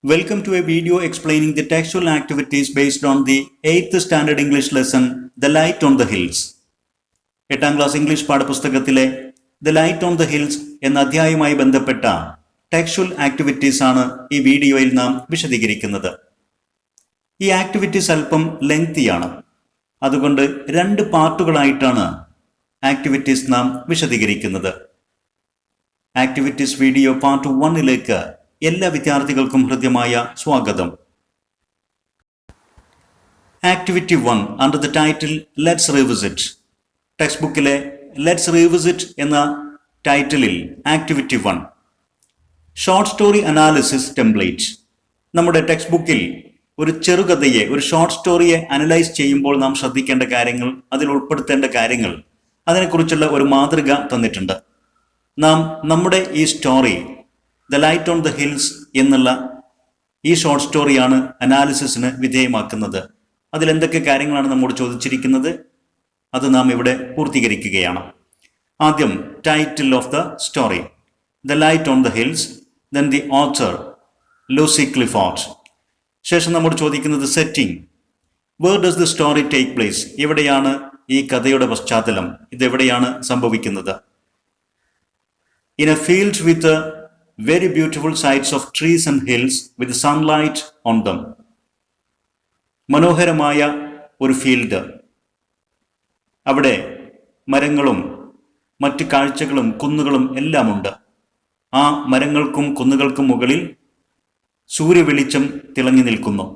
Welcome to a video explaining the textual activities based on the 8th standard English lesson, The Light on the Hills. 8ാം class English പാഠപുസ്തകത്തിലെ The Light on the Hills എന്ന അധ്യായവുമായി ബന്ധപ്പെട്ട textual activities ആണ് ഈ വീഡിയോയിൽ നാം വിശദീകരിക്കുന്നത്. ഈ ആക്ടിവിറ്റീസ് അല്പം ലെങ്തിയാണ്. അതുകൊണ്ട് 2 പാർട്ടുകളായിട്ടാണ് ആക്ടിവിറ്റീസ് നാം വിശദീകരിക്കുന്നത്. ആക്ടിവിറ്റീസ് വീഡിയോ പാർട്ട് 1ലേക്ക് എല്ലാ വിദ്യാർത്ഥികൾക്കും ഹൃദ്യമായ സ്വാഗതം. Activity 1 under the title let's revisit. Text ബുക്കിലെ ലെറ്റ്സ് റിവിസിറ്റ് എന്ന ടൈറ്റിലിൽ activity 1 short story analysis template. നമ്മുടെ ടെക്സ്റ്റ് ബുക്കിൽ ഒരു ചെറുകഥയെ, ഒരു ഷോർട്ട് സ്റ്റോറിയെ അനലൈസ് ചെയ്യുമ്പോൾ നാം ശ്രദ്ധിക്കേണ്ട കാര്യങ്ങൾ, അതിൽ ഉൾപ്പെടുത്തേണ്ട കാര്യങ്ങൾ, അതിനെക്കുറിച്ചുള്ള ഒരു മാതൃക തന്നിട്ടുണ്ട്. നാം നമ്മുടെ ഈ story the light on the hills എന്നുള്ള ഈ ഷോർട്ട് സ്റ്റോറിയാണ് അനാലിസിസിന് വിധേയമാക്കുന്നത്. അതിലെന്തൊക്കെ കാര്യങ്ങളാണ് നമ്മോട് ചോദിച്ചിരിക്കുന്നത്, അത് നാം ഇവിടെ പൂർത്തീകരിക്കുകയാണ്. ആദ്യം title of the story, the light on the hills, then the author Lucy Clifford. ശേഷം നമ്മോട് ചോദിക്കുന്നത് setting, where does the story take place, എവിടെയാണ് ഈ കഥയുടെ പശ്ചാത്തലം, ഇതെവിടെയാണ് സംഭവിക്കുന്നത്. In a field with very beautiful sights of trees and hills with sunlight on them. മനോഹരമായ ഒരു ഫീൽഡ്, അവിടെ മരങ്ങളും മറ്റ് കാഴ്ചകളും കുന്നുകളും എല്ലാമുണ്ട്. ആ മരങ്ങൾക്കും കുന്നുകൾക്കും മുകളിൽ സൂര്യവെളിച്ചം തിളങ്ങി നിൽക്കുന്നു.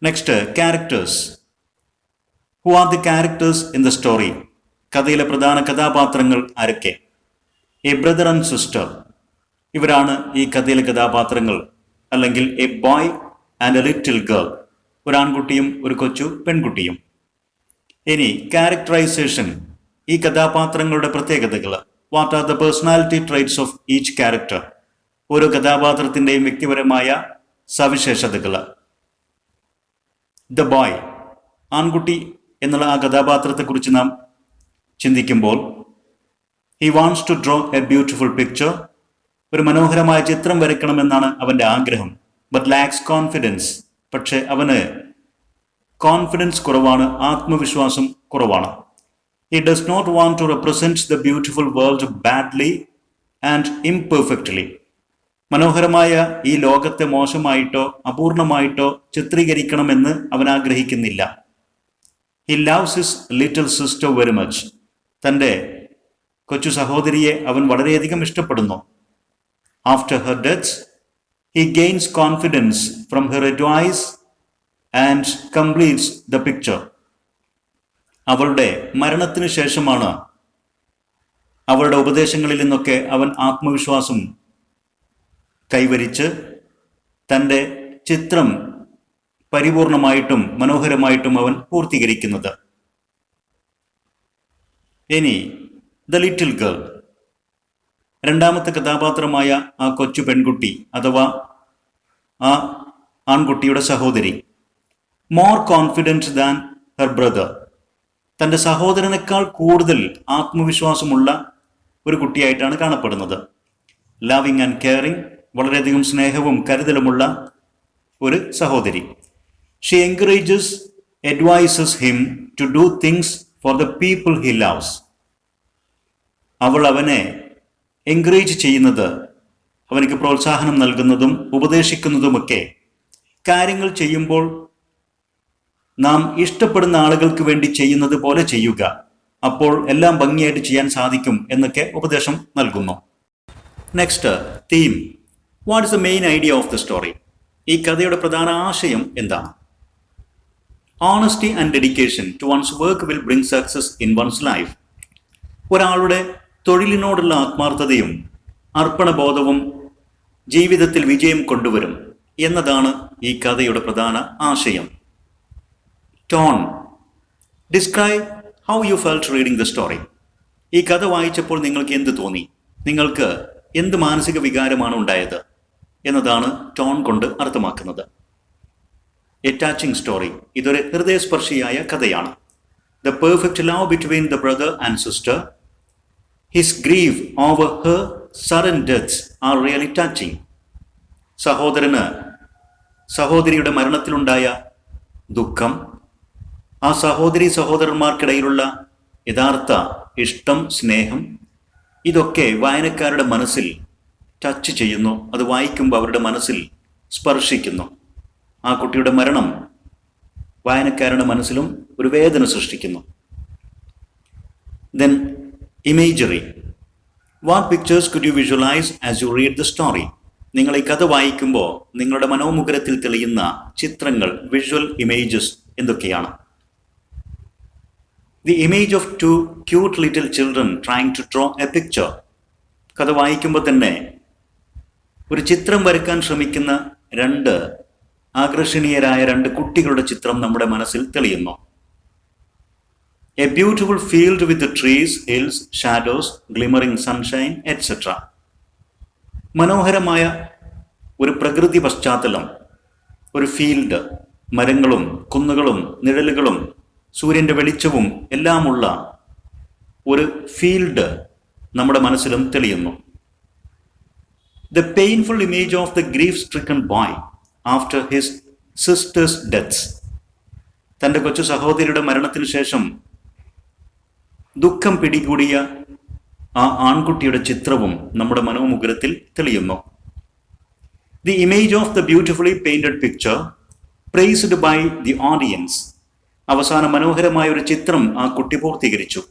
Next, characters. Who are the characters in the story. കഥയിലെ പ്രധാന കഥാപാത്രങ്ങൾ ആരൊക്കെ? എ ബ്രദർ ആൻഡ് സിസ്റ്റർ, ഇവരാണ് ഈ കഥയിലെ കഥാപാത്രങ്ങൾ. അല്ലെങ്കിൽ A boy and A little girl, ഒരു ആൺകുട്ടിയും ഒരു കൊച്ചു പെൺകുട്ടിയും. ഇനി ക്യാരക്ടറൈസേഷൻ, ഈ കഥാപാത്രങ്ങളുടെ പ്രത്യേകതകൾ. What are the personality traits of each character, ഓരോ കഥാപാത്രത്തിൻ്റെയും വ്യക്തിപരമായ സവിശേഷതകൾ. ദ ബോയ്, ആൺകുട്ടി എന്നുള്ള ആ കഥാപാത്രത്തെക്കുറിച്ച് നാം ചിന്തിക്കുമ്പോൾ, he wants to draw a beautiful picture, ഒരു മനോഹരമായ ചിത്രം വരയ്ക്കണമെന്നാണ് അവൻ്റെ ആഗ്രഹം. ബട്ട് ലാക്സ് കോൺഫിഡൻസ്, പക്ഷെ അവന് കോൺഫിഡൻസ് കുറവാണ്, ആത്മവിശ്വാസം കുറവാണ്. he does not want to represent the beautiful world badly and imperfectly, മനോഹരമായ ഈ ലോകത്തെ മോശമായിട്ടോ അപൂർണമായിട്ടോ ചിത്രീകരിക്കണമെന്ന് അവൻ ആഗ്രഹിക്കുന്നില്ല. he loves his little sister very much, തൻ്റെ കൊച്ചു സഹോദരിയെ അവൻ വളരെയധികം ഇഷ്ടപ്പെടുന്നു. After her death he gains confidence from her advice and completes the picture. അവളുടെ മരണത്തിന് ശേഷമാണ് അവളുടെ ഉപദേശങ്ങളിൽ നിന്നൊക്കെ അവൻ ആത്മവിശ്വാസം കൈവരിച്ച് തൻ്റെ ചിത്രം പരിപൂർണമായിട്ടും മനോഹരമായിട്ടും അവൻ പൂർത്തീകരിക്കുന്നത്. ഇനി ദ ലിറ്റിൽ ഗേൾ, രണ്ടാമത്തെ കഥാപാത്രമായ ആ കൊച്ചു പെൺകുട്ടി അഥവാ ആ ആൺകുട്ടിയുടെ സഹോദരി. More confident than her brother, തൻ്റെ സഹോദരനേക്കാൾ കൂടുതൽ ആത്മവിശ്വാസമുള്ള ഒരു കുട്ടിയായിട്ടാണ് കാണപ്പെടുന്നത്. ലവിങ് ആൻഡ് കെയറിങ്, വളരെയധികം സ്നേഹവും കരുതലുമുള്ള ഒരു സഹോദരി. She encourages, advises him to do things for the people he loves. അവൾ അവനെ എൻകറേജ് ചെയ്യുന്നത്, അവനക്ക് പ്രോത്സാഹനം നൽകുന്നതും ഉപദേശിക്കുന്നതുമൊക്കെ, കാര്യങ്ങൾ ചെയ്യുമ്പോൾ നാം ഇഷ്ടപ്പെടുന്ന ആളുകൾക്ക് വേണ്ടി ചെയ്യുന്നത് പോലെ ചെയ്യുക, അപ്പോൾ എല്ലാം ഭംഗിയായിട്ട് ചെയ്യാൻ സാധിക്കും എന്നൊക്കെ ഉപദേശം നൽകുന്നു. Next, theme. What is the main idea of the story, ഈ കഥയുടെ പ്രധാന ആശയം എന്താണ്? Honesty and dedication to one's work will bring success in one's life. ഒരാളുടെ തൊഴിലിനോടുള്ള ആത്മാർത്ഥതയും അർപ്പണബോധവും ജീവിതത്തിൽ വിജയം കൊണ്ടുവരും എന്നതാണ് ഈ കഥയുടെ പ്രധാന ആശയം. Tone. Describe how you felt reading the story. ഈ കഥ വായിച്ചപ്പോൾ നിങ്ങൾക്ക് എന്ത് തോന്നി, നിങ്ങൾക്ക് എന്ത് മാനസിക വികാരമാണ് ഉണ്ടായത് എന്നതാണ് ടോൺ കൊണ്ട് അർത്ഥമാക്കുന്നത്. എ ടച്ചിങ് സ്റ്റോറി, ഇതൊരു ഹൃദയസ്പർശിയായ കഥയാണ്. The perfect love between the brother and sister, his grief over her sudden deaths are really touching. സഹോദരിയുടെ മരണത്തിലുണ്ടായ ദുഃഖം, ആ സഹോദരന്മാർക്കിടയിലുള്ള യഥാർത്ഥ ഇഷ്ടം, സ്നേഹം, ഇതൊക്കെ വായനക്കാരുടെ മനസ്സിൽ ടച്ച് ചെയ്യുന്നു. അത് വായിക്കുമ്പോൾ അവരുടെ മനസ്സിൽ സ്പർശിക്കുന്നു. ആ കുട്ടിയുടെ മരണം വായനക്കാരുടെ മനസ്സിലും ഒരു വേദന സൃഷ്ടിക്കുന്നു. Then imagery. What pictures could you visualize as you read the story? നിങ്ങൾ ഈ കഥ വായിക്കുമ്പോൾ നിങ്ങളുടെ മനോമുഖരത്തിൽ തെളിയുന്ന ചിത്രങ്ങൾ, വിഷ്വൽ ഇമേജസ് എന്തൊക്കെയാണ്? The image of two cute little children trying to draw a picture. കഥ വായിക്കുമ്പോൾ തന്നെ ഒരു ചിത്രം വരയ്ക്കാൻ ശ്രമിക്കുന്ന ആകർഷണീയരായ രണ്ട് കുട്ടികളുടെ ചിത്രം നമ്മുടെ മനസ്സിൽ തെളിയുന്നു. A beautiful field with the trees, hills, shadows, glimmering sunshine, etc. മനോഹരമായ ഒരു പ്രകൃതി പശ്ചാത്തലം, ഒരു ഫീൽഡ്, മരങ്ങളും കുന്നുകളും നിഴലുകളും സൂര്യൻ്റെ വെളിച്ചവും എല്ലാമുള്ള ഒരു ഫീൽഡ് നമ്മുടെ മനസ്സിലും തെളിയുന്നു. The painful image of the grief-stricken boy after his sister's deaths. തൻ്റെ കൊച്ചു സഹോദരിയുടെ മരണത്തിന് ശേഷം ദുഃഖം പിടികൂടിയ ആ ആൺകുട്ടിയുടെ ചിത്രവും നമ്മുടെ മനോമുഖരത്തിൽ തെളിയുന്നു. The image of the beautifully painted picture praised by the audience. അവസാന മനോഹരമായ ഒരു ചിത്രം ആ കുട്ടി പൂർത്തീകരിച്ചു.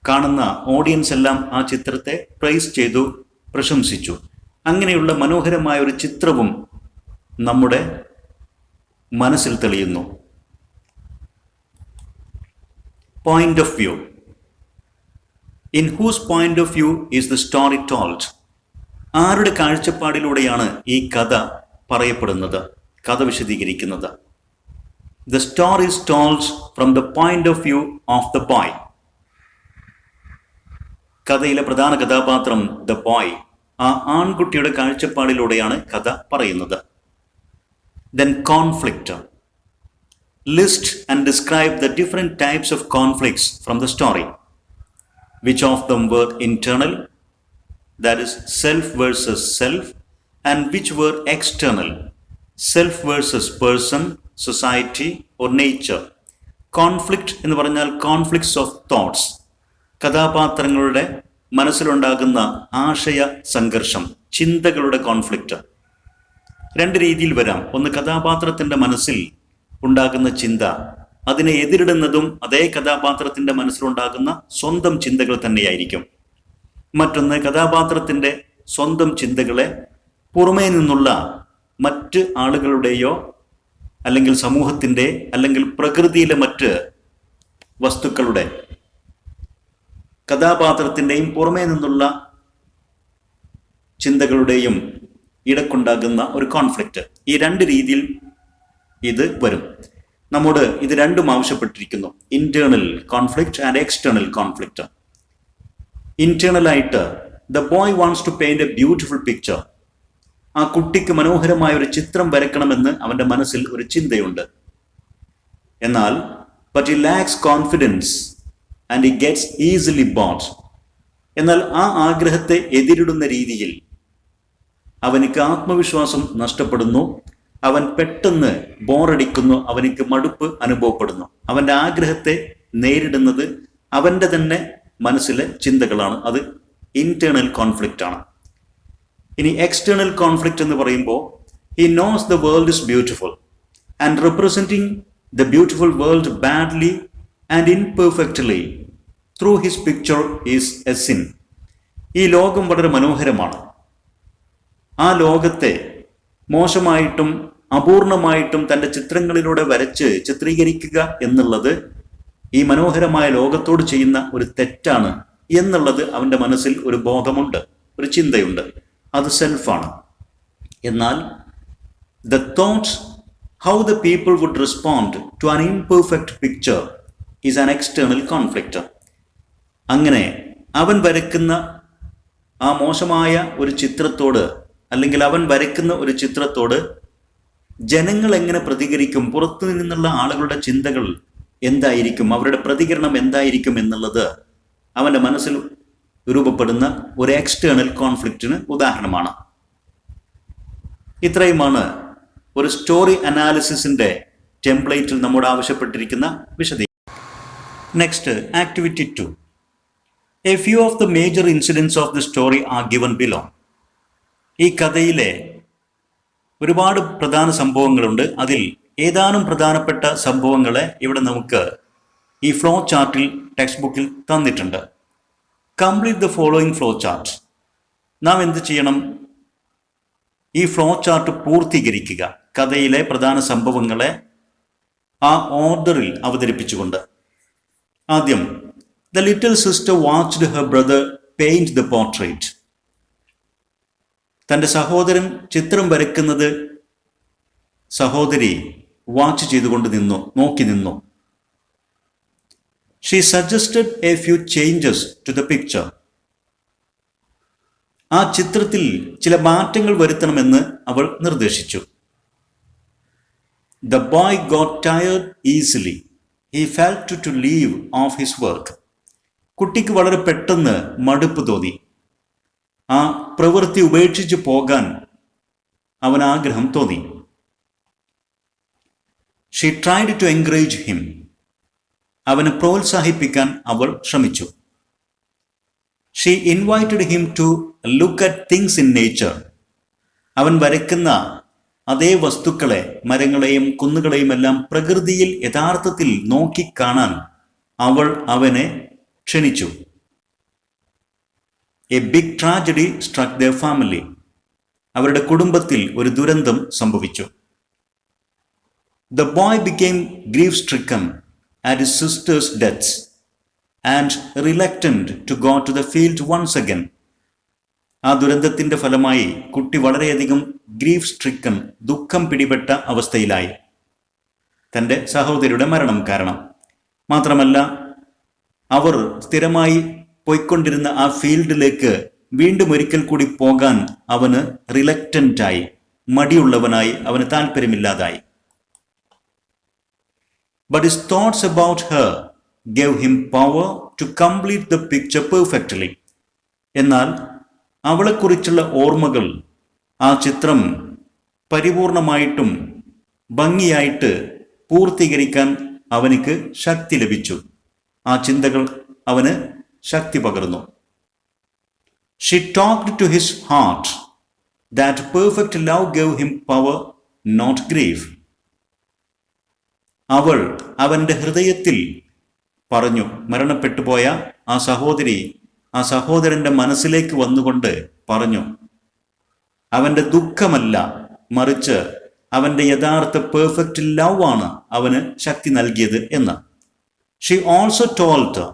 കാണുന്ന ഓഡിയൻസ് എല്ലാം ആ ചിത്രത്തെ പ്രൈസ് ചെയ്തു, പ്രശംസിച്ചു. അങ്ങനെയുള്ള മനോഹരമായ ഒരു ചിത്രവും നമ്മുടെ മനസ്സിൽ തെളിയുന്നു. Point of view. In whose point of view is the story told? ആരുടെ കാഴ്ചപ്പാടിലൂടെയാണ് ഈ കഥ പറയപ്പെടുന്നത്, കഥ വിശദീകരിക്കുന്നത്? The story is told from the point of view of the boy. കഥയിലെ പ്രധാന കഥാപാത്രം the boy, ആ ആൺകുട്ടിയുടെ കാഴ്ചപ്പാടിലൂടെയാണ് കഥ പറയുന്നത്. Then conflict. List and describe the different types of conflicts from the story. Which of them were internal, that is self versus self, and which were external, self versus person, society or nature. Conflict എന്ന് പറഞ്ഞാൽ conflicts of thoughts. കഥാപാത്രങ്ങളുടെ മനസ്സിലുണ്ടാകുന്ന ആശയ സംഘർഷം, ചിന്തകളുടെ conflict. രണ്ട് രീതിയിൽ വരാം. ഒന്ന്, കഥാപാത്രത്തിൻ്റെ മനസ്സിൽ ഉണ്ടാകുന്ന ചിന്ത, അതിനെ എതിരിടുന്നതും അതേ കഥാപാത്രത്തിൻ്റെ മനസ്സിലുണ്ടാകുന്ന സ്വന്തം ചിന്തകൾ തന്നെയായിരിക്കും. മറ്റൊന്ന്, കഥാപാത്രത്തിൻ്റെ സ്വന്തം ചിന്തകളെ പുറമേ നിന്നുള്ള മറ്റ് ആളുകളുടെയോ അല്ലെങ്കിൽ സമൂഹത്തിൻ്റെ അല്ലെങ്കിൽ പ്രകൃതിയിലെ മറ്റ് വസ്തുക്കളുടെ, കഥാപാത്രത്തിൻ്റെയും പുറമേ നിന്നുള്ള ചിന്തകളുടെയും ഇടക്കുണ്ടാകുന്ന ഒരു കോൺഫ്ലിക്റ്റ്. ഈ രണ്ട് രീതിയിൽ ഇത് വരും. നമ്മോട് ഇത് രണ്ടും ആവശ്യപ്പെട്ടിരിക്കുന്നു, internal conflict and external conflict. ഇന്റേണലായിട്ട് the boy wants to paint a beautiful picture. ആ കുട്ടിക്ക് മനോഹരമായ ഒരു ചിത്രം വരയ്ക്കണമെന്ന് അവൻ്റെ മനസ്സിൽ ഒരു ചിന്തയുണ്ട്. എന്നാൽ but he lakhs confidence and he gets easily boat. എന്നാൽ ആ ആഗ്രഹത്തെ എതിരിടുന്ന രീതിയിൽ അവനിക്ക് ആത്മവിശ്വാസം നഷ്ടപ്പെടുന്നു. അവൻ പെട്ടെന്ന് ബോറടിക്കുന്നു, അവനിക്ക് മടുപ്പ് അനുഭവപ്പെടുന്നു. അവൻ്റെ ആഗ്രഹത്തെ നേരിടുന്നത് അവൻ്റെ തന്നെ മനസ്സിലെ ചിന്തകളാണ്. അത് ഇന്റേണൽ കോൺഫ്ലിക്റ്റ് ആണ്. ഇനി എക്സ്റ്റേണൽ കോൺഫ്ലിക്റ്റ് എന്ന് പറയുമ്പോൾ, he knows the world is beautiful and representing the beautiful world badly and imperfectly through his picture is a sin. ഈ ലോകം വളരെ മനോഹരമാണ്. ആ ലോകത്തെ മോശമായിട്ടും അപൂർണമായിട്ടും തൻ്റെ ചിത്രങ്ങളിലൂടെ വരച്ച് ചിത്രീകരിക്കുക എന്നുള്ളത് ഈ മനോഹരമായ ലോകത്തോട് ചെയ്യുന്ന ഒരു തെറ്റാണ് എന്നുള്ളത് അവൻ്റെ മനസ്സിൽ ഒരു ബോധമുണ്ട്, ഒരു ചിന്തയുണ്ട്. അത് സെൽഫാണ്. എന്നാൽ the thoughts how the people would respond to an imperfect picture is an external conflict. അങ്ങനെ അവൻ വരയ്ക്കുന്ന ആ മോശമായ ഒരു ചിത്രത്തോട്, അല്ലെങ്കിൽ അവൻ വരയ്ക്കുന്ന ഒരു ചിത്രത്തോട് ജനങ്ങൾ എങ്ങനെ പ്രതികരിക്കും, പുറത്തു നിന്നുള്ള ആളുകളുടെ ചിന്തകൾ എന്തായിരിക്കും, അവരുടെ പ്രതികരണം എന്തായിരിക്കും എന്നുള്ളത് അവൻ്റെ മനസ്സിൽ രൂപപ്പെടുന്ന ഒരു എക്സ്റ്റേണൽ കോൺഫ്ലിക്റ്റിന് ഉദാഹരണമാണ്. ഇത്രയുമാണ് ഒരു സ്റ്റോറി അനാലിസിസിൻ്റെ ടെംപ്ലേറ്റിൽ നമ്മോട് ആവശ്യപ്പെട്ടിരിക്കുന്ന വിശദീകരണം. Next, activity 2. A few of the major incidents of the story are given below. ഈ കഥയിലെ ഒരുപാട് പ്രധാന സംഭവങ്ങളുണ്ട്. അതിൽ ഏതാനും പ്രധാനപ്പെട്ട സംഭവങ്ങളെ ഇവിടെ നമുക്ക് ഈ ഫ്ലോ ചാർട്ടിൽ ടെക്സ്റ്റ് ബുക്കിൽ തന്നിട്ടുണ്ട്. Complete the following flow chart. നാം എന്ത് ചെയ്യണം? ഈ ഫ്ലോ ചാർട്ട് പൂർത്തീകരിക്കുക. കഥയിലെ പ്രധാന സംഭവങ്ങളെ ആ ഓർഡറിൽ അവതരിപ്പിച്ചുകൊണ്ട്. ആദ്യം, the little sister watched her brother paint the portrait. തൻ്റെ സഹോദരൻ ചിത്രം വരയ്ക്കുന്നത് സഹോദരി വാച്ച് ചെയ്തുകൊണ്ട് നോക്കി നിന്നു. She suggested a few changes to the picture. ആ ചിത്രത്തിൽ ചില മാറ്റങ്ങൾ വരുത്തണമെന്ന് അവൾ നിർദ്ദേശിച്ചു. The boy got tired easily. He felt to leave off his work. കുട്ടിക്ക് വളരെ പെട്ടെന്ന് മടുപ്പ് തോന്നി. ആ പ്രവൃത്തി ഉപേക്ഷിച്ച് പോകാൻ അവന് ആഗ്രഹം തോന്നി. She tried to encourage him. അവനെ പ്രോത്സാഹിപ്പിക്കാൻ അവൾ ശ്രമിച്ചു. She invited him to look at things in nature. അവൻ വരയ്ക്കുന്ന അതേ വസ്തുക്കളെ, മരങ്ങളെയും കുന്നുകളെയും എല്ലാം പ്രകൃതിയിൽ യഥാർത്ഥത്തിൽ നോക്കിക്കാണാൻ അവൾ അവനെ ക്ഷണിച്ചു. A big tragedy struck their family. അവരുടെ കുടുംബത്തിൽ ഒരു ദുരന്തം സംഭവിച്ചു. The boy became grief stricken at his sister's deaths and reluctant to go to the field once again. ആ ദുരന്തത്തിന്റെ ഫലമായി കുട്ടി വളരെയധികം ഗ്രീഫ് സ്ട്രിക്കൺ, ദുഃഖം പിടിപെട്ട അവസ്ഥയിലായി, തൻ്റെ സഹോദരിയുടെ മരണം കാരണം. മാത്രമല്ല, അവർ സ്ഥിരമായി പോയിക്കൊണ്ടിരുന്ന ആ ഫീൽഡിലേക്ക് വീണ്ടും ഒരിക്കൽ കൂടി പോകാൻ അവന് റിലക്റ്റൻ്റായി, മടിയുള്ളവനായി, അവന് താല്പര്യമില്ലാതായി. But his thoughts about her gave him power to complete the picture perfectly. എന്നാൽ അവളെക്കുറിച്ചുള്ള ഓർമ്മകൾ ആ ചിത്രം പരിപൂർണമായിട്ടും ഭംഗിയായിട്ട് പൂർത്തീകരിക്കാൻ അവനിക്ക് ശക്തി ലഭിച്ചു. ആ ചിന്തകൾ അവന് ശക്തി പകർന്നു. She talked to his heart that perfect love gave him power, not grief. അവൾ അവൻ്റെ ഹൃദയത്തിൽ പറഞ്ഞു. മരണപ്പെട്ടുപോയ ആ സഹോദരി ആ സഹോദരൻ്റെ മനസ്സിലേക്ക് വന്നുകൊണ്ട് പറഞ്ഞു, അവൻ്റെ ദുഃഖമല്ല, മറിച്ച് അവൻ്റെ യഥാർത്ഥ പെർഫെക്റ്റ് ലവ് ആണ് അവന് ശക്തി നൽകിയത് എന്ന്. She also told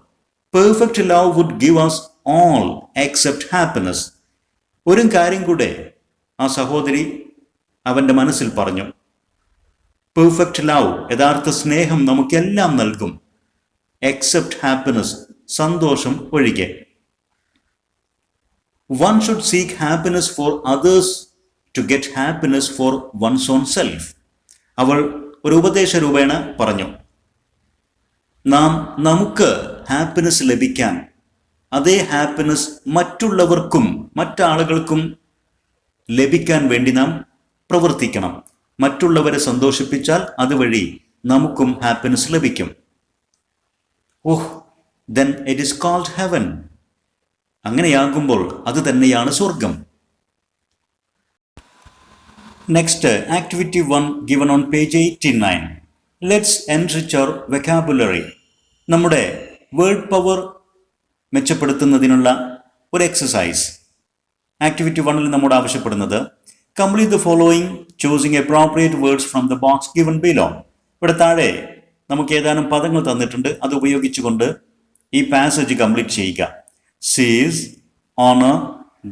perfect love would give us all except happiness. ഒരു കാര്യം കൂടെ ആ സഹോദരി അവൻ്റെ മനസ്സിൽ പറഞ്ഞു. പെർഫെക്റ്റ് ലവ്, യഥാർത്ഥ സ്നേഹം നമുക്കെല്ലാം നൽകും, എക്സെപ്റ്റ് ഹാപ്പിനെസ്, സന്തോഷം ഒഴികെ. One should seek happiness for others to get happiness for one's own self. അവൾ ഒരു ഉപദേശ രൂപേണ പറഞ്ഞു, നമുക്ക് ഹാപ്പിനെസ് ലഭിക്കാൻ അതേ ഹാപ്പിനെസ് മറ്റുള്ളവർക്കും മറ്റാളുകൾക്കും ലഭിക്കാൻ വേണ്ടി നാം പ്രവർത്തിക്കണം. മറ്റുള്ളവരെ സന്തോഷിപ്പിച്ചാൽ അതുവഴി നമുക്കും ഹാപ്പിനെസ് ലഭിക്കും. then it is called heaven. അങ്ങനെയാകുമ്പോൾ അത് തന്നെയാണ് സ്വർഗം. Next, activity 1 given on page 89. Let's enrich our vocabulary. നമ്മുടെ വേർഡ് പവർ മെച്ചപ്പെടുത്തുന്നതിനുള്ള ഒരു എക്സസൈസ്. ആക്ടിവിറ്റി 1ൽ നമ്മോട് ആവശ്യപ്പെടുന്നത് complete the following choosing appropriate words from the box given below. ഇവിടെ താഴെ നമുക്ക് ഏതാനും പദങ്ങൾ തന്നിട്ടുണ്ട്. അത് ഉപയോഗിച്ചുകൊണ്ട് ഈ പാസേജ് കംപ്ലീറ്റ് ചെയ്യുക. Seize, honour,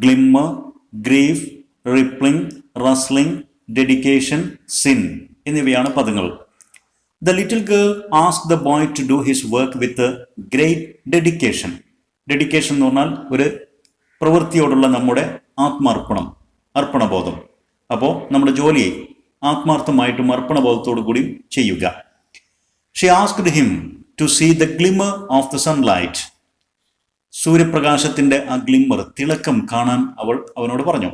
glimmer, grief, rippling, rustling, dedication, sin എന്നിവയാണ് പദങ്ങൾ. The little girl asked the boy to do his work with a great dedication. Dedication എന്ന് പറഞ്ഞാൽ ഒരു പ്രവൃത്തിയോടുള്ള നമ്മുടെ ആത്മാർപ്പണം, അർപ്പണബോധം. അപ്പോൾ നമ്മുടെ ജോലി ആത്മാർത്ഥമായിട്ടും അർപ്പണബോധത്തോടു കൂടി ചെയ്യുക. She asked him to see the glimmer of the sunlight. സൂര്യപ്രകാശത്തിന്റെ ആ ഗ്ലിമ്മർ, തിളക്കം കാണാൻ അവൾ അവനോട് പറഞ്ഞു.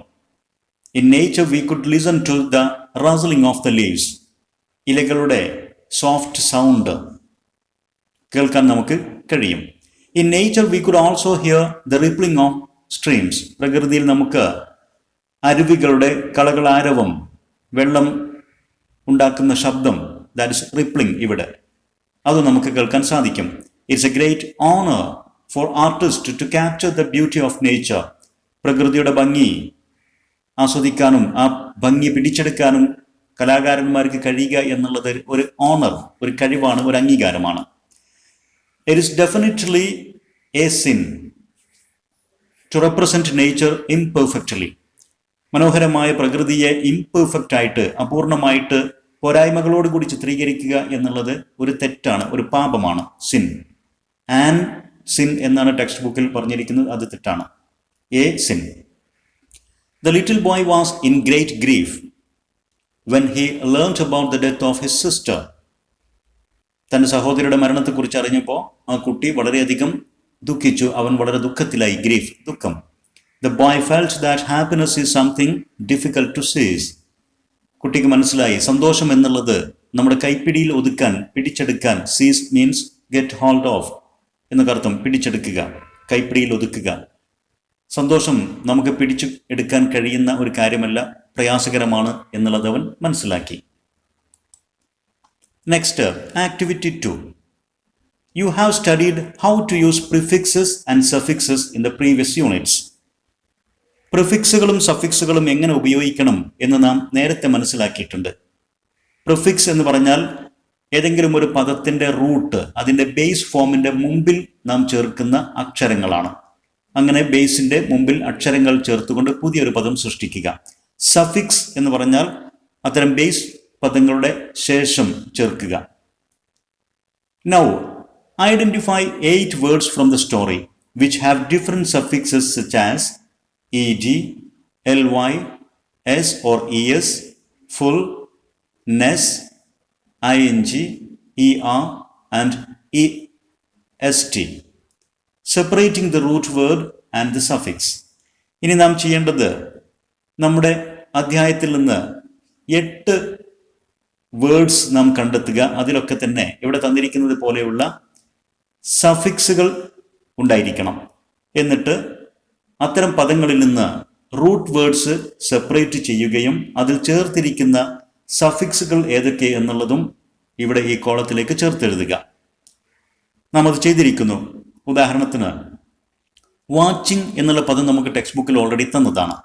In nature we could listen to the rustling of the leaves. ഇലകളുടെ സോഫ്റ്റ് സൗണ്ട് കേൾക്കാൻ നമുക്ക് കഴിയും. In nature we could also hear the rippling of streams. പ്രകൃതിയിൽ നമുക്ക് അരുവികളുടെ കളകളാരവം, വെള്ളം ഉണ്ടാക്കുന്ന ശബ്ദം, ദാറ്റ് ഇസ് റിപ്ലിംഗ്, ഇവിടെ അത് നമുക്ക് കേൾക്കാൻ സാധിക്കും. It's a great honour for artist to capture the beauty of nature. പ്രകൃതിയുടെ ഭംഗി ആസ്വദിക്കാനും ആ ഭംഗി പിടിച്ചെടുക്കാനും കലാകാരന്മാർക്ക് കഴിയുക എന്നുള്ളത് ഒരു ഓണർ, ഒരു കഴിവാണ്, ഒരു അംഗീകാരമാണ്. It is definitely a sin to represent nature imperfectly. മനോഹരമായ പ്രകൃതിയെ ഇംപെർഫെക്റ്റ് ആയിട്ട്, അപൂർണമായിട്ട്, പോരായ്മകളോട് കൂടി ചിത്രീകരിക്കുക എന്നുള്ളത് ഒരു തെറ്റാണ്, ഒരു പാപമാണ്. സിൻ, ആൻ സിൻ എന്നാണ് ടെക്സ്റ്റ് ബുക്കിൽ പറഞ്ഞിരിക്കുന്നത്, അത് തെറ്റാണ്. A sin. The little boy was in great grief when he learnt about the death of his sister. തൻ്റെ സഹോദരിയുടെ മരണത്തെക്കുറിച്ച് അറിഞ്ഞപ്പോൾ ആ കുട്ടി വളരെയധികം ദുഃഖിച്ചു. അവൻ വളരെ ദുഃഖത്തിലായി. ഗ്രീഫ്, ദുഃഖം. The boy felt that happiness is something difficult to seize. കുട്ടിക്ക് മനസ്സിലായി സന്തോഷം എന്നുള്ളത് നമ്മുടെ കൈപ്പിടിയിൽ ഒതുക്കാൻ, പിടിച്ചെടുക്കാൻ. സീസ് മീൻസ് ഗെറ്റ് ഹോൾഡ് ഓഫ് എന്നൊക്കെ അർത്ഥം. പിടിച്ചെടുക്കുക, കൈപ്പിടിയിൽ ഒതുക്കുക. സന്തോഷം നമുക്ക് പിടിച്ചു എടുക്കാൻ കഴിയുന്ന ഒരു കാര്യമല്ല, പ്രയാസകരമാണ് എന്നുള്ളത് അവൻ മനസ്സിലാക്കി. Next, activity 2. You have studied how to use prefixes and suffixes in the previous units. പ്രിഫിക്സുകളും സഫിക്സുകളും എങ്ങനെ ഉപയോഗിക്കണം എന്ന് നാം നേരത്തെ മനസ്സിലാക്കിയിട്ടുണ്ട്. പ്രിഫിക്സ് എന്ന് പറഞ്ഞാൽ ഏതെങ്കിലും ഒരു പദത്തിന്റെ റൂട്ട്, അതിന്റെ ബേസ് ഫോമിന്റെ മുമ്പിൽ നാം ചേർക്കുന്ന അക്ഷരങ്ങളാണ്. അങ്ങനെ ബേസിന്റെ മുമ്പിൽ അക്ഷരങ്ങൾ ചേർത്തുകൊണ്ട് പുതിയൊരു പദം സൃഷ്ടിക്കുക. സഫിക്സ് എന്ന് പറഞ്ഞാൽ അത്തരം ബേസ് പദങ്ങളുടെ ശേഷം ചേർക്കുക. Now identify 8 words from the story which have different suffixes such as ed, ly, s or es, full, ness, ing, er and est, separating the root word and the suffix. ഇനി നാം ചെയ്യേണ്ടത് നമ്മുടെ അധ്യായത്തിൽ നിന്ന് 8 words നാം കണ്ടെത്തുക. അതിലൊക്കെ തന്നെ ഇവിടെ തന്നിരിക്കുന്നത് പോലെയുള്ള സഫിക്സുകൾ ഉണ്ടായിരിക്കണം. എന്നിട്ട് അത്തരം പദങ്ങളിൽ നിന്ന് റൂട്ട് വേർഡ്സ് സെപ്പറേറ്റ് ചെയ്യുകയും അതിൽ ചേർത്തിരിക്കുന്ന സഫിക്സുകൾ ഏതൊക്കെ എന്നുള്ളതും ഇവിടെ ഈ കോളത്തിലേക്ക് ചേർത്തെഴുതുക. നാം അത് ചെയ്തിരിക്കുന്നു. ഉദാഹരണത്തിന് വാച്ചിങ് എന്നുള്ള പദം നമുക്ക് ടെക്സ്റ്റ് ബുക്കിൽ ഓൾറെഡി തന്നതാണ്.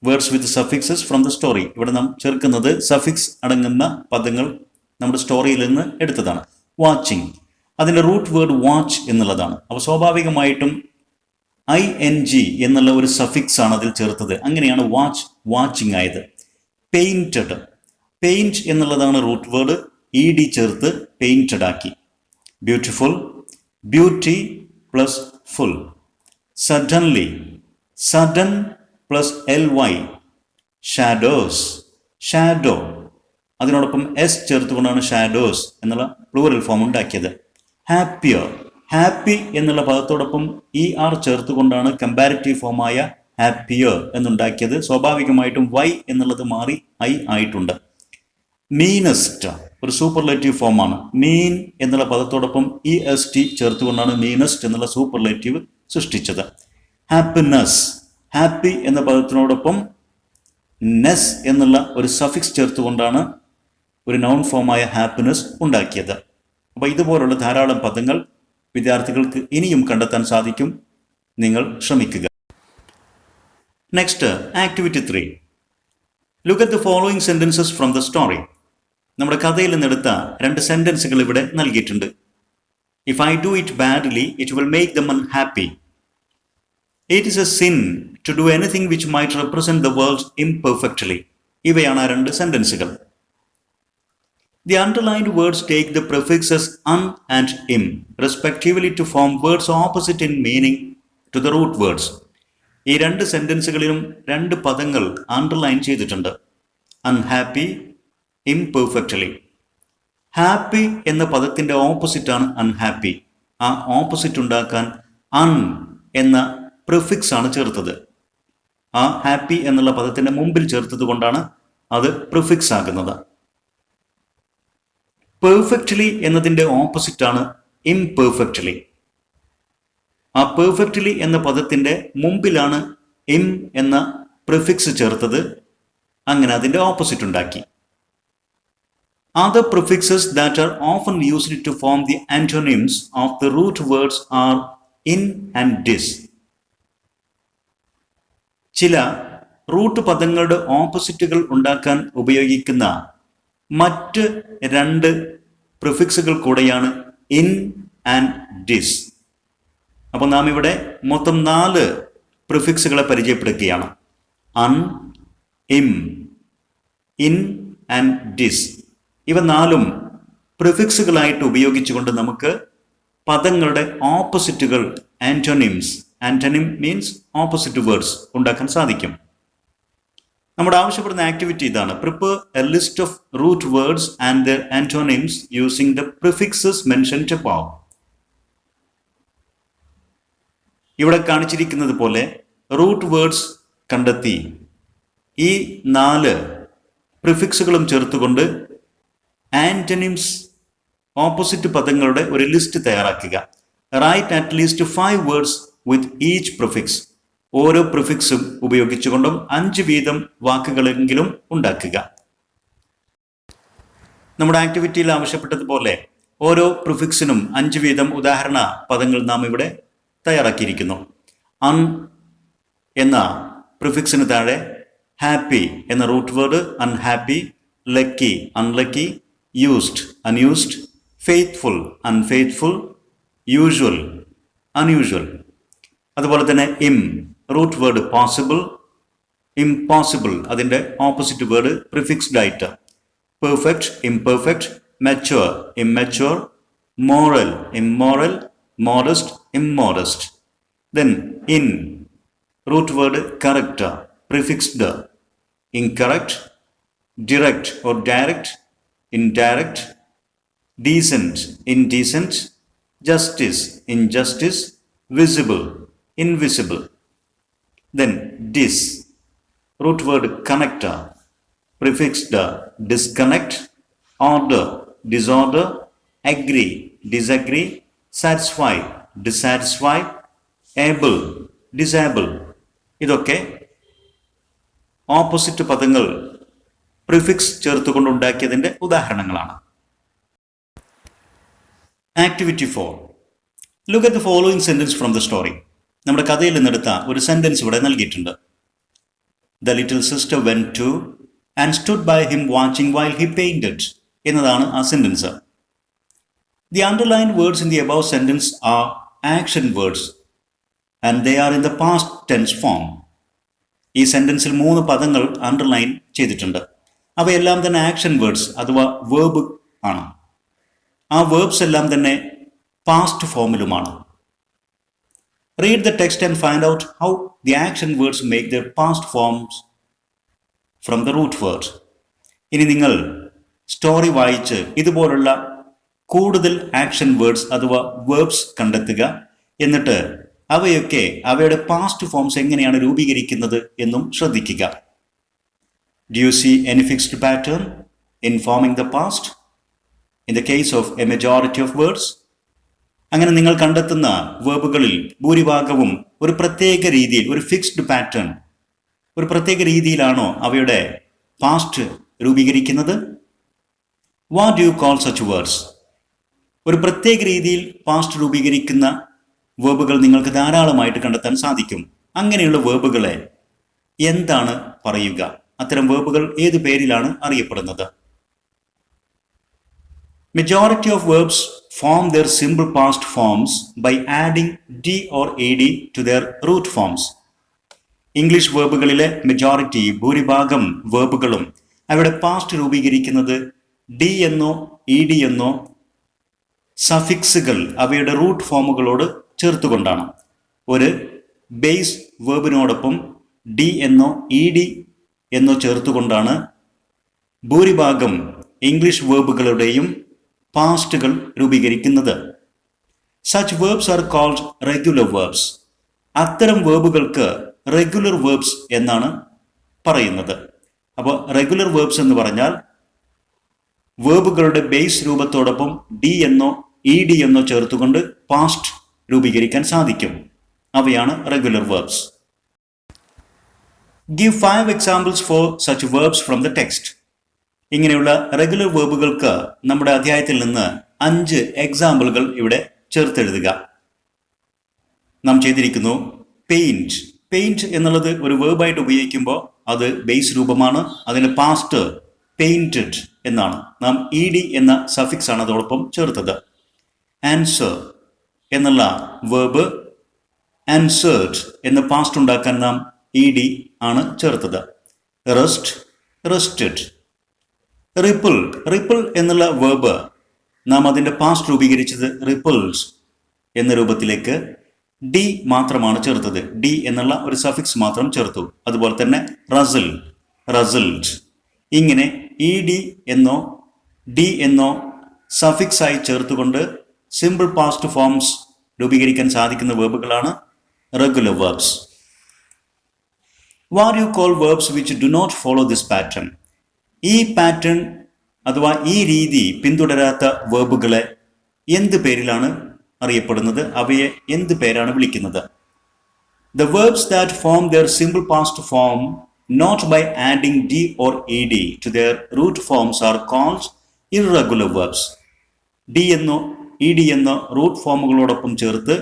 Words with suffixes from the story. ഇവിടെ നാം ചേർക്കുന്നത് സഫിക്സ് അടങ്ങുന്ന പദങ്ങൾ നമ്മുടെ സ്റ്റോറിയിൽ നിന്ന് എടുത്തതാണ്. വാച്ചിങ്, അതിൻ്റെ റൂട്ട് വേർഡ് വാച്ച് എന്നുള്ളതാണ്. അപ്പോൾ സ്വാഭാവികമായിട്ടും ing എന്നുള്ള ഒരു സഫിക്സ് ആണ് അതിൽ ചേർത്തത്. അങ്ങനെയാണ് വാച്ച്, വാച്ചിങ് ആയത്. പെയിന്റഡ്, പെയിന്റ് എന്നുള്ളതാണ് റൂട്ട് വേർഡ്. ed ചേർത്ത് പെയിന്റഡ് ആക്കി. Beautiful, beauty plus full. Suddenly, sudden plus ly. Shadows, shadow, അതിനോടൊപ്പം എസ് ചേർത്തുകൊണ്ടാണ് ഷാഡോസ് എന്നുള്ള പ്ലൂറൽ ഫോം ഉണ്ടാക്കിയത്. ഹാപ്പിയർ, ഹാപ്പി എന്നുള്ള പദത്തോടൊപ്പം er ചേർത്തുകൊണ്ടാണ് കമ്പാരിറ്റീവ് ഫോമായ ഹാപ്പിയർ എന്നുണ്ടാക്കിയത്. സ്വാഭാവികമായിട്ടും y എന്നുള്ളത് മാറി i ആയിട്ടുണ്ട്. മീനസ്റ്റ് ഒരു സൂപ്പർലേറ്റീവ് ഫോമാണ്. മീൻ എന്നുള്ള പദത്തോടൊപ്പം est ചേർത്തുകൊണ്ടാണ് മീനസ്റ്റ് എന്നുള്ള സൂപ്പർലേറ്റീവ് സൃഷ്ടിച്ചത്. ഹാപ്പിനെസ്, ഹാപ്പി എന്ന പദത്തിനോടൊപ്പം നെസ് എന്നുള്ള ഒരു സഫിക്സ് ചേർത്തുകൊണ്ടാണ് ഒരു നൗൺ ഫോമായ ഹാപ്പിനെസ് ഉണ്ടാക്കിയത്. അപ്പോൾ ഇതുപോലുള്ള ധാരാളം പദങ്ങൾ വിദ്യാർത്ഥികൾക്ക് ഇനിയും കണ്ടെത്താൻ സാധിക്കും. നിങ്ങൾ ശ്രമിക്കുക. Next, activity 3. Look at the following sentences from the story. നമ്മുടെ കഥയിൽ നിന്നെടുത്ത 2 സെന്റൻസുകൾ ഇവിടെ നൽകിയിട്ടുണ്ട്. If I do it badly it will make them unhappy. It is a sin to do anything which might represent the world imperfectly. ഇവയാണ് ആ 2 സെന്റൻസുകൾ. The underlined words take the prefixes un and im respectively to form words opposite in meaning to the root words. ഈ 2 സെന്റൻസുകളിലും 2 പദങ്ങൾ underline ചെയ്തിട്ടുണ്ട്. Unhappy, imperfectly. Happy എന്ന പദത്തിന്റെ opposite ആണ് unhappy. ആ opposite ഉണ്ടാക്കാൻ അൺ എന്ന പ്രിഫിക്സ് ആണ് ചേർത്തത്. ആ ഹാപ്പി എന്നുള്ള പദത്തിന്റെ മുമ്പിൽ ചേർത്തത് കൊണ്ടാണ് അത് പ്രിഫിക്സ് ആകുന്നത്. പെർഫെക്റ്റ്ലി എന്നതിന്റെ ഓപ്പോസിറ്റ് ആണ് ഇംപെർഫെക്റ്റ്ലി. ആ പെർഫെക്റ്റ്ലി എന്ന പദത്തിന്റെ മുമ്പിലാണ് ഇം എന്ന പ്രിഫിക്സ് ചേർത്തത്. അങ്ങനെ അതിന്റെ ഓപ്പോസിറ്റ് ഉണ്ടാക്കി. Other prefixes that are often used to form the antonyms of the root words are in and dis. ചില റൂട്ട് പദങ്ങളുടെ ഓപ്പോസിറ്റുകൾ ഉണ്ടാക്കാൻ ഉപയോഗിക്കുന്ന മറ്റ് രണ്ട് പ്രിഫിക്സുകൾ കൂടെയാണ് ഇൻ ആൻഡ് ഡിസ്. അപ്പോൾ നാം ഇവിടെ മൊത്തം 4 പ്രിഫിക്സുകളെ പരിചയപ്പെടുത്തുകയാണ്. Un, im, in and dis. ഇവ 4 പ്രിഫിക്സുകളായിട്ട് ഉപയോഗിച്ചുകൊണ്ട് നമുക്ക് പദങ്ങളുടെ ഓപ്പോസിറ്റുകൾ, antonyms, antonym means opposite words ഉണ്ടാക്കാൻ സാധിക്കും. നമ്മുടെ ആവശ്യപ്പെടുന്ന ആക്ടിവിറ്റി ഇതാണ്: prepare a list of root words and their antonyms using the prefixes mentioned above. ഇവിടെ കാണിച്ചിരിക്കുന്നത് പോലെ റൂട്ട് വേർഡ്സ് കണ്ടെത്തി ഈ 4 പ്രിഫിക്സുകളും ചേർത്തുകൊണ്ട് ആന്റണിംസ്, ഓപ്പോസിറ്റ് പദങ്ങളുടെ ഒരു ലിസ്റ്റ് തയ്യാറാക്കുക. Write at least 5 words with each prefix. ഓരോ പ്രിഫിക്സും ഉപയോഗിച്ചുകൊണ്ടും 5 വീതം വാക്കുകളെങ്കിലും ഉണ്ടാക്കുക. നമ്മുടെ ആക്ടിവിറ്റിയിൽ ആവശ്യപ്പെട്ടതുപോലെ ഓരോ പ്രിഫിക്സിനും 5 വീതം ഉദാഹരണ പദങ്ങൾ നാം ഇവിടെ തയ്യാറാക്കിയിരിക്കുന്നു. അൺ എന്ന പ്രിഫിക്സിന് താഴെ ഹാപ്പി എന്ന root word unhappy, lucky unlucky, used unused, faithful unfaithful, usual unusual. അതുപോലെ തന്നെ im root word possible, impossible അതിൻ്റെ ഓപ്പോസിറ്റ് വേർഡ് പ്രിഫിക്സ്ഡ് ആയിട്ട്, perfect imperfect, mature immature, moral immoral, modest immodest. Then in root word correct, prefixed, incorrect, direct or direct, indirect, decent, indecent, justice, injustice, visible, invisible. Then dis, root word connector, prefixed disconnect, order, disorder, agree, disagree, satisfy, dissatisfy, able, disable. ഇതൊക്കെ opposite പദങ്ങൾ prefix ചേർത്തുകൊണ്ടുണ്ടാക്കിയതിൻ്റെ ഉദാഹരണങ്ങളാണ്. Activity 4. Look at the following sentence from the story. നമ്മുടെ കഥയിൽ നിന്നെടുത്ത ഒരു sentence ഇവിടെ നൽകിയിട്ടുണ്ട്. The little sister went to and stood by him watching while he painted എന്നതാണ് ആ sentence. The underline words in the above sentence are action words and they are in the past tense form. ഈ സെന്റൻസിൽ 3 പദങ്ങൾ underline ചെയ്തിട്ടുണ്ട്. അവയെല്ലാം തന്നെ action words അഥവാ verb ആണ്. ആ വേർബ്സ് എല്ലാം തന്നെ പാസ്റ്റ് ഫോമിലുമാണ്. Read the text and find out how the action words make their past forms from the root word. ഇനി നിങ്ങൾ സ്റ്റോറി വായിച്ച് ഇതുപോലുള്ള കൂടുതൽ ആക്ഷൻ വേർഡ്സ് അഥവാ വേർബ്സ് കണ്ടെത്തുക. എന്നിട്ട് അവയൊക്കെ അവയുടെ പാസ്റ്റ് ഫോംസ് എങ്ങനെയാണ് രൂപീകരിക്കുന്നത് എന്നും ശ്രദ്ധിക്കുക. Do you see any fixed pattern in forming the past in the case of a majority of words? അങ്ങനെ നിങ്ങൾ കണ്ടെത്തുന്ന വേർബുകളിൽ ഭൂരിഭാഗവും ഒരു പ്രത്യേക രീതിയിൽ, ഒരു ഫിക്സ്ഡ് പാറ്റേൺ, ഒരു പ്രത്യേക രീതിയിലാണോ അവയുടെ പാസ്റ്റ് രൂപീകരിക്കുന്നത്? What do you call such words? ഒരു പ്രത്യേക രീതിയിൽ പാസ്റ്റ് രൂപീകരിക്കുന്ന വേർബുകൾ നിങ്ങൾക്ക് ധാരാളമായിട്ട് കണ്ടെത്താൻ സാധിക്കും. അങ്ങനെയുള്ള വേർബുകളെ എന്താണ് പറയുക? അത്തരം വേർബുകൾ ഏത് പേരിലാണ് അറിയപ്പെടുന്നത്? Majority of verbs form their simple past forms by adding d or ad to their root forms. English വേർബുകളിലെ മെജോറിറ്റി, ഭൂരിഭാഗം വേർബുകളും അവയുടെ പാസ്റ്റ് രൂപീകരിക്കുന്നത് ഡി എന്നോ ഇ ഡി എന്നോ സഫിക്സുകൾ അവയുടെ റൂട്ട് ഫോമുകളോട് ചേർത്തുകൊണ്ടാണ്. ഒരു ബേസ് വേർബിനോടൊപ്പം ഡി എന്നോ ഇ ഡി എന്നോ ചേർത്തുകൊണ്ടാണ് ഭൂരിഭാഗം ഇംഗ്ലീഷ് വേർബുകളുടെയും പാസ്റ്റുകൾ രൂപീകരിക്കുന്നത്. Such verbs are called regular verbs. അത്തരം വേർബുകൾക്ക് റെഗുലർ വേർബ്സ് എന്നാണ് പറയുന്നത്. അപ്പോൾ റെഗുലർ വേർബ്സ് എന്ന് പറഞ്ഞാൽ വേർബുകളുടെ ബേസ് രൂപത്തോടൊപ്പം ഡി എന്നോ ഇ ഡി എന്നോ ചേർത്തുകൊണ്ട് പാസ്റ്റ് രൂപീകരിക്കാൻ സാധിക്കും. അവയാണ് regular verbs. Give 5 examples for such verbs from the text. ഇങ്ങനെയുള്ള റെഗുലർ വേർബുകൾക്ക് നമ്മുടെ അധ്യായത്തിൽ നിന്ന് 5 എക്സാമ്പിളുകൾ ഇവിടെ ചേർത്തെഴുതുക. നാം ചെയ്തിരിക്കുന്നു പെയിന്റ്. പെയിന്റ് എന്നുള്ളത് ഒരു വേർബായിട്ട് ഉപയോഗിക്കുമ്പോൾ അത് ബേസ് രൂപമാണ്. അതിന് പാസ്റ്റ് പെയിന്റഡ് എന്നാണ്. നാം ഇ ഡി എന്ന സഫിക്സ് ആണ് അതോടൊപ്പം ചേർത്തത്. ആൻസർ എന്നുള്ള വേർബ് ആൻസേർഡ് എന്ന പാസ്റ്റ് ഉണ്ടാക്കാൻ നാം ഇ ഡി ആണ് ചേർത്തത്. Rest rested. റിപ്പിൾ. റിപ്പിൾ എന്നുള്ള വേർബ് നാം അതിൻ്റെ പാസ്റ്റ് രൂപീകരിച്ചത് റിപ്പിൾസ് എന്ന രൂപത്തിലേക്ക് ഡി മാത്രമാണ് ചേർത്തത്. ഡി എന്നുള്ള ഒരു സഫിക്സ് മാത്രം ചേർത്തു. അതുപോലെ തന്നെ റസിൽ റസിൽഡ്. ഇങ്ങനെ ഇ ഡി എന്നോ ഡി എന്നോ സഫിക്സ് ആയി ചേർത്തുകൊണ്ട് സിമ്പിൾ പാസ്റ്റ് ഫോംസ് രൂപീകരിക്കാൻ സാധിക്കുന്ന വേർബുകളാണ് regular verbs. What do you call verbs which do not follow this pattern? ഈ പാറ്റേൺ അഥവാ ഈ രീതി പിന്തുടരാത്ത വേർബുകളെ എന്ത് പേരിലാണ് അറിയപ്പെടുന്നത്? അവയെ എന്ത് പേരാണ് വിളിക്കുന്നത്? The verbs that form their simple past form not by adding d or ed to their root forms are called irregular verbs. d എന്നോ ed എന്നോ റൂട്ട് ഫോമുകളോടൊപ്പം ചേർത്ത്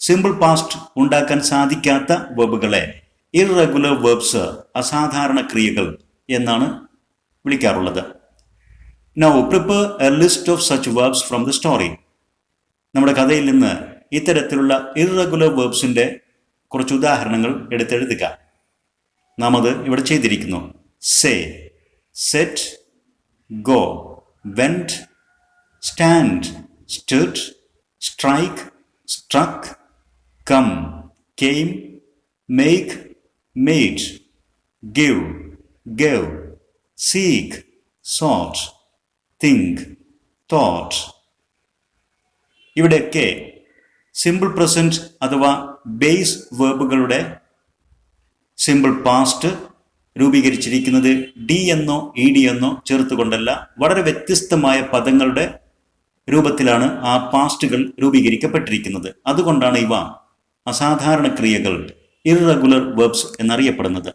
സിമ്പിൾ പാസ്റ്റ് ഉണ്ടാക്കാൻ സാധിക്കാത്ത വേർബുകളെ ഇറഗുലർ വേർബ്സ് അസാധാരണ ക്രിയകൾ എന്നാണ് വിളിക്കാറുള്ളത്. Now prepare a list of such verbs from the story. നമ്മുടെ കഥയിൽ നിന്ന് ഇത്തരത്തിലുള്ള ഇറഗുലർ വേർബ്സിന്റെ കുറച്ച് ഉദാഹരണങ്ങൾ എടുത്തെഴുതുക. നാം അത് ഇവിടെ ചെയ്തിരിക്കുന്നു. Say, said, go, went, stand, stood, strike, struck, come, came, make, made, give, gave, seek, sought, think, thought. ഇവിടെയൊക്കെ സിമ്പിൾ പ്രസന്റ് അഥവാ ബേസ് വേർബുകളുടെ സിമ്പിൾ പാസ്റ്റ് രൂപീകരിച്ചിരിക്കുന്നത് ഡി എന്നോ ഇ ഡി എന്നോ ചേർത്തുകൊണ്ടല്ല, വളരെ വ്യത്യസ്തമായ പദങ്ങളുടെ രൂപത്തിലാണ് ആ പാസ്റ്റുകൾ രൂപീകരിക്കപ്പെട്ടിരിക്കുന്നത്. അതുകൊണ്ടാണ് ഇവ അസാധാരണ ക്രിയകൾ, ഇറഗുലർ വേർബ്സ് എന്നറിയപ്പെടുന്നത്.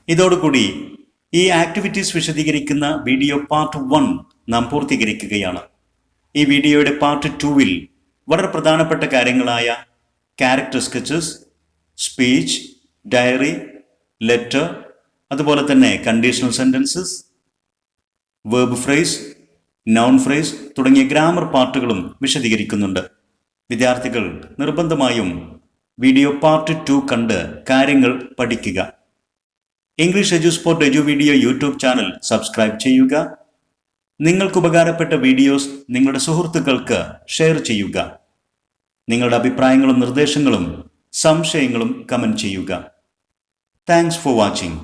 ഇതോടുകൂടി ഈ ആക്ടിവിറ്റീസ് വിശദീകരിക്കുന്ന വീഡിയോ പാർട്ട് 1 നാം പൂർത്തീകരിക്കുകയാണ്. ഈ വീഡിയോയുടെ പാർട്ട് 2-ൽ വളരെ പ്രധാനപ്പെട്ട കാര്യങ്ങളായ character sketches, speech, diary, letter, അതുപോലെ തന്നെ conditional sentences, verb phrase, noun phrase തുടങ്ങിയ ഗ്രാമർ പാർട്ടുകളും വിശദീകരിക്കുന്നുണ്ട്. വിദ്യാർത്ഥികൾ നിർബന്ധമായും വീഡിയോ പാർട്ട് 2 കണ്ട് കാര്യങ്ങൾ പഠിക്കുക. English Edusport Edu video YouTube channel subscribe ചെയ്യുക. നിങ്ങൾക്ക് ഉപകാരപ്പെട്ട വീഡിയോസ് നിങ്ങളുടെ സുഹൃത്തുക്കൾക്ക് ഷെയർ ചെയ്യുക. നിങ്ങളുടെ അഭിപ്രായങ്ങളും നിർദ്ദേശങ്ങളും സംശയങ്ങളും കമന്റ് ചെയ്യുക. Thanks for watching.